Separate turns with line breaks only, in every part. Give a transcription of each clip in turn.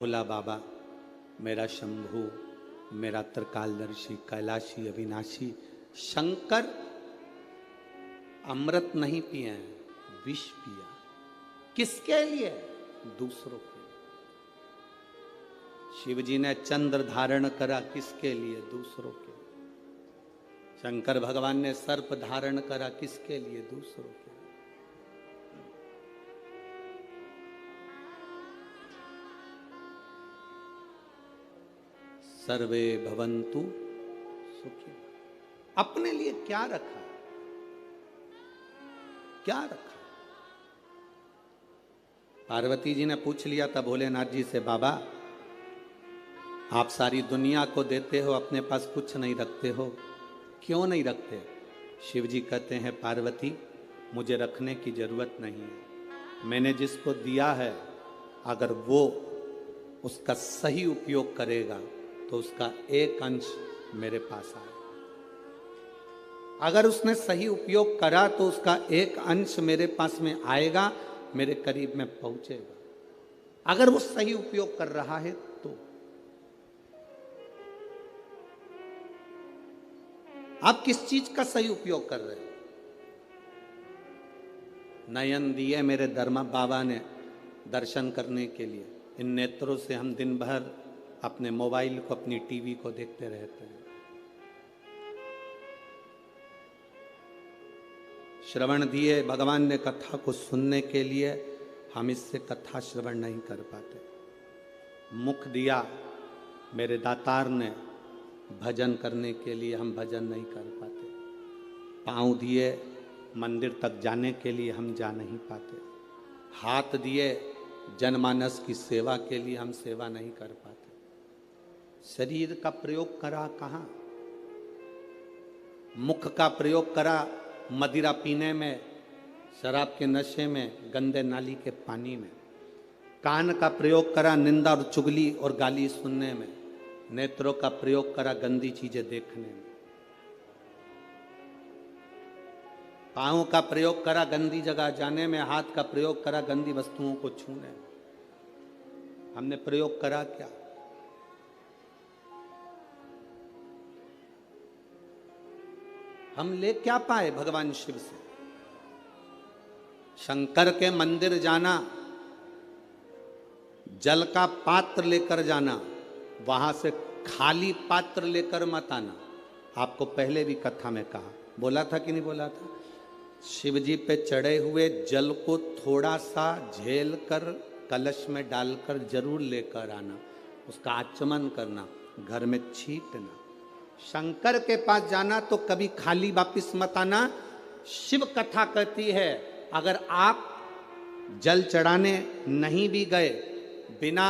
भोला बाबा, मेरा शंभू, मेरा त्रिकालदर्शी, कैलाशी, अविनाशी शंकर अमृत नहीं पिए हैं, विष पिया। किसके लिए? दूसरों के लिए। शिव जी ने चंद्र धारण करा, किसके लिए? दूसरों के लिए। शंकर भगवान ने सर्प धारण करा, किसके लिए? दूसरों के लिए। सर्वे भवन्तु सुखी। अपने लिए क्या रखा? क्या रखा? पार्वती जी ने पूछ लिया था भोलेनाथ जी से, बाबा आप सारी दुनिया को देते हो, अपने पास कुछ नहीं रखते हो, क्यों नहीं रखते? शिव जी कहते हैं, पार्वती मुझे रखने की जरूरत नहीं है। मैंने जिसको दिया है, अगर वो उसका सही उपयोग करेगा तो उसका एक अंश मेरे पास आए। अगर उसने सही उपयोग करा तो उसका एक अंश मेरे पास में आएगा, मेरे करीब में पहुंचेगा। अगर वो सही उपयोग कर रहा है तो। आप किस चीज का सही उपयोग कर रहे हो? नयन दिए मेरे धर्म बाबा ने दर्शन करने के लिए। इन नेत्रों से हम दिन भर अपने मोबाइल को, अपनी टीवी को देखते रहते हैं। श्रवण दिए भगवान ने कथा को सुनने के लिए, हम इससे कथा श्रवण नहीं कर पाते। मुख दिया मेरे दातार ने भजन करने के लिए, हम भजन नहीं कर पाते। पांव दिए मंदिर तक जाने के लिए, हम जा नहीं पाते। हाथ दिए जनमानस की सेवा के लिए, हम सेवा नहीं कर पाते। शरीर का प्रयोग करा कहां? मुख का प्रयोग करा मदिरा पीने में, शराब के नशे में, गंदे नाली के पानी में। कान का प्रयोग करा निंदा और चुगली और गाली सुनने में। नेत्रों का प्रयोग करा गंदी चीजें देखने में। पांव का प्रयोग करा गंदी जगह जाने में। हाथ का प्रयोग करा गंदी वस्तुओं को छूने में। हमने प्रयोग करा क्या? हम ले क्या पाए भगवान शिव से? शंकर के मंदिर जाना, जल का पात्र लेकर जाना, वहां से खाली पात्र लेकर मत आना। आपको पहले भी कथा में कहा, बोला था कि नहीं बोला था? शिव जी पे चढ़े हुए जल को थोड़ा सा झेल कर कलश में डालकर जरूर लेकर आना, उसका आचमन करना, घर में छींटना। शंकर के पास जाना तो कभी खाली वापिस मत आना। शिव कथा कहती है, अगर आप जल चढ़ाने नहीं भी गए, बिना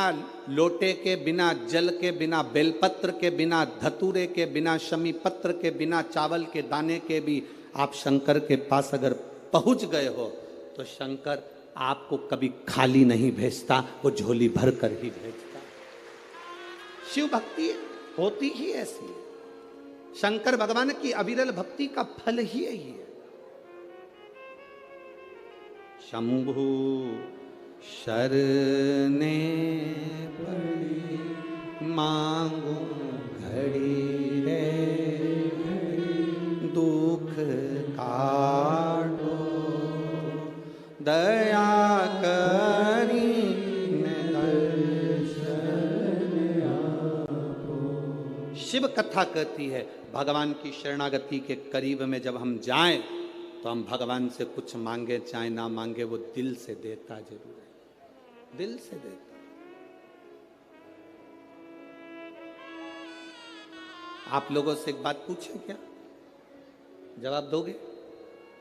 लोटे के, बिना जल के, बिना बेलपत्र के, बिना धतूरे के, बिना शमी पत्र के, बिना चावल के दाने के भी आप शंकर के पास अगर पहुंच गए हो तो शंकर आपको कभी खाली नहीं भेजता, वो झोली भर कर ही भेजता। शिव भक्ति होती ही ऐसी है। शंकर भगवान की अविरल भक्ति का फल ही यही है। शंभु शरणे पड़ी मांगू घड़ी रे, दुख काटो दया करी शिव कथा कहती है, भगवान की शरणागति के करीब में जब हम जाएं तो हम भगवान से कुछ मांगे चाहे ना मांगे, वो दिल से देता जरूर है, दिल से देता। आप लोगों से एक बात पूछे क्या? जवाब दोगे?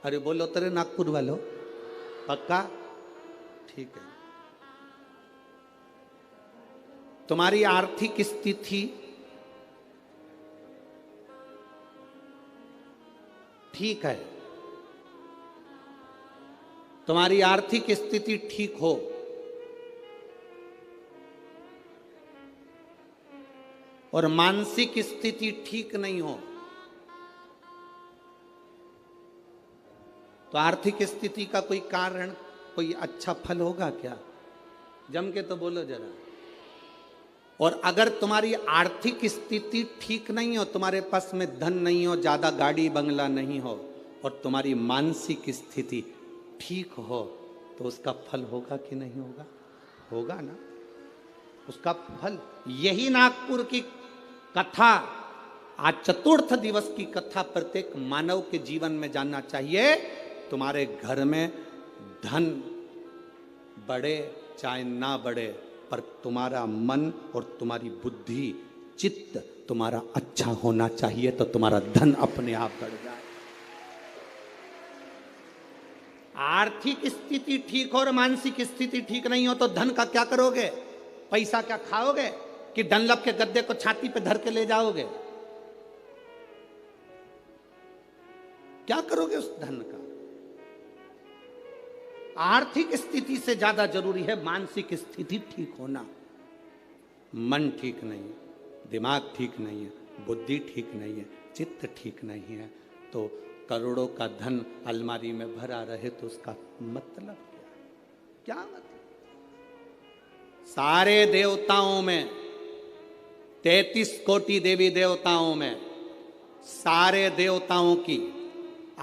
अरे बोलो तेरे नागपुर वालों, पक्का? ठीक है। तुम्हारी आर्थिक स्थिति ठीक है, तुम्हारी आर्थिक स्थिति ठीक हो, और मानसिक स्थिति ठीक नहीं हो, तो आर्थिक स्थिति का कोई कारण, कोई अच्छा फल होगा क्या? जम के तो बोलो जरा। और अगर तुम्हारी आर्थिक स्थिति ठीक नहीं हो, तुम्हारे पास में धन नहीं हो, ज्यादा गाड़ी बंगला नहीं हो, और तुम्हारी मानसिक स्थिति ठीक हो, तो उसका फल होगा कि नहीं होगा? होगा ना। उसका फल, यही नागपुर की कथा, आज चतुर्थ दिवस की कथा प्रत्येक मानव के जीवन में जानना चाहिए। तुम्हारे घर में धन बढ़े चाहे ना बढ़े, पर तुम्हारा मन और तुम्हारी बुद्धि, चित्त तुम्हारा अच्छा होना चाहिए, तो तुम्हारा धन अपने आप बढ़ जाए। आर्थिक स्थिति ठीक हो और मानसिक स्थिति ठीक नहीं हो, तो धन का क्या करोगे? पैसा क्या खाओगे कि डनलप के गद्दे को छाती पे धर के ले जाओगे? क्या करोगे उस धन का? आर्थिक स्थिति से ज्यादा जरूरी है मानसिक स्थिति ठीक होना। मन ठीक नहीं है, दिमाग ठीक नहीं है, बुद्धि ठीक नहीं है, चित्त ठीक नहीं है, तो करोड़ों का धन अलमारी में भरा रहे तो उसका मतलब क्या? क्या मतलब? सारे देवताओं में, 33 कोटि देवी देवताओं में, सारे देवताओं की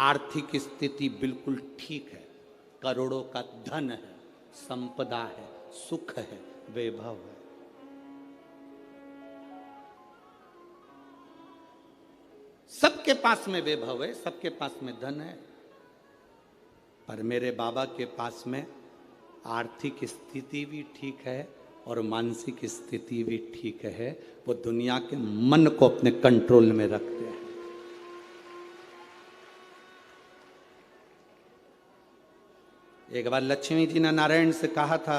आर्थिक स्थिति बिल्कुल ठीक है। करोड़ों का धन है, संपदा है, सुख है, वैभव है। सबके पास में वैभव है, सबके पास में धन है, पर मेरे बाबा के पास में आर्थिक स्थिति भी ठीक है और मानसिक स्थिति भी ठीक है। वो दुनिया के मन को अपने कंट्रोल में रखते हैं। एक बार लक्ष्मी जी ने नारायण से कहा था,